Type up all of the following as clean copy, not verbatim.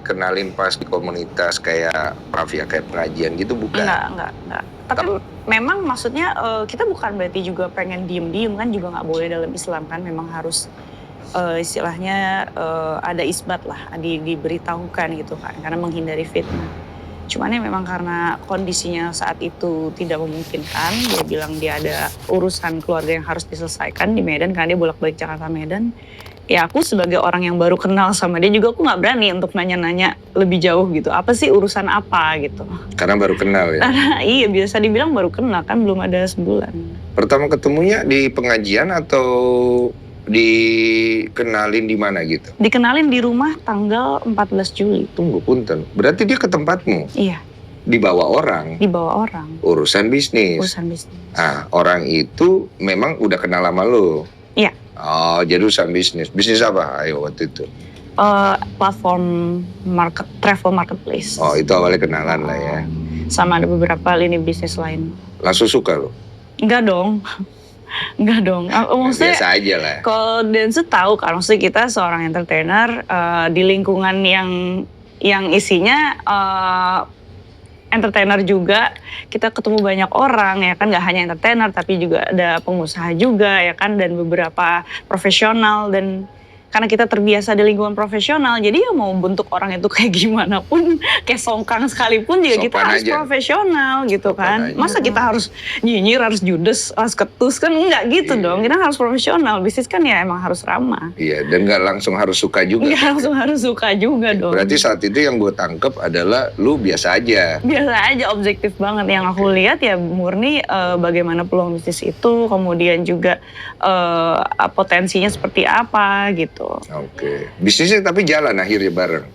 dikenalin pas di komunitas kayak Rafia, kayak pengajian gitu bukan? Enggak. Tapi memang maksudnya kita bukan berarti juga pengen diem-diem kan, juga nggak boleh dalam Islam kan. Memang harus istilahnya ada isbat lah, diberitahukan gitu kan, karena menghindari fitnah. Cuman ya memang karena kondisinya saat itu tidak memungkinkan, dia bilang dia ada urusan keluarga yang harus diselesaikan di Medan karena dia bolak-balik Jakarta Medan. Ya aku sebagai orang yang baru kenal sama dia juga aku nggak berani untuk nanya-nanya lebih jauh gitu. Apa sih urusan apa gitu. Karena baru kenal ya? Karena iya biasa dibilang baru kenal kan, belum ada sebulan. Pertama ketemunya di pengajian atau dikenalin di mana gitu? Dikenalin di rumah tanggal 14 Juli. Tunggu punten, berarti dia ke tempatmu? Iya. Dibawa orang? Dibawa orang. Urusan bisnis? Urusan bisnis. Ah, orang itu memang udah kenal sama lo? Iya. Oh, jadi urusan bisnis. Bisnis apa ayo waktu itu? Platform travel marketplace. Oh, itu awalnya kenalan lah ya. Sama ada beberapa lini bisnis lain. Langsung suka lo? Enggak dong. Maksudnya biasa aja lah. Kalau Densu tahu kan, maksudnya kita seorang entertainer di lingkungan yang isinya entertainer juga, kita ketemu banyak orang ya kan, nggak hanya entertainer tapi juga ada pengusaha juga ya kan, dan beberapa profesional. Dan karena kita terbiasa di lingkungan profesional, jadi ya mau bentuk orang itu kayak gimana pun, kayak songkang sekalipun juga kita harus profesional gitu kan. Masa kita harus nyinyir, harus judes, harus ketus kan, enggak gitu dong. Kita harus profesional, bisnis kan ya emang harus ramah. Iya, dan nggak langsung harus suka juga. Nggak langsung harus suka juga dong. Berarti saat itu yang gue tangkep adalah lu biasa aja. Biasa aja, objektif banget. Yang aku lihat ya murni bagaimana peluang bisnis itu, kemudian juga potensinya seperti apa gitu. Oke. Bisnisnya tapi jalan akhirnya bareng?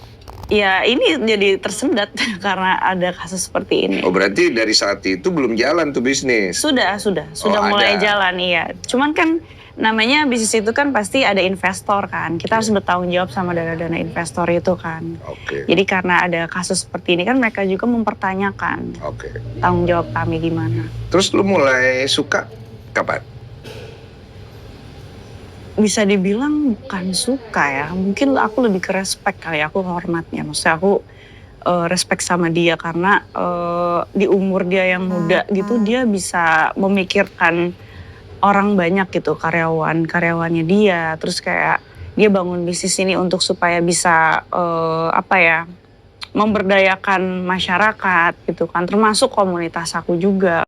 Ya ini jadi tersendat karena ada kasus seperti ini. Oh berarti dari saat itu belum jalan tuh bisnis? Sudah Mulai jalan, iya. Cuman kan namanya bisnis itu kan pasti ada investor kan. Kita harus bertanggung jawab sama dana-dana investor itu kan. Oke. Jadi karena ada kasus seperti ini kan mereka juga mempertanyakan tanggung jawab kami gimana. Terus lu mulai suka kapan? Bisa dibilang bukan suka ya, mungkin aku lebih ke respect kali, aku hormatnya. Maksudnya aku respect sama dia karena di umur dia yang muda gitu, dia bisa memikirkan orang banyak gitu, karyawannya dia. Terus kayak dia bangun bisnis ini untuk supaya bisa memberdayakan masyarakat gitu kan, termasuk komunitas aku juga.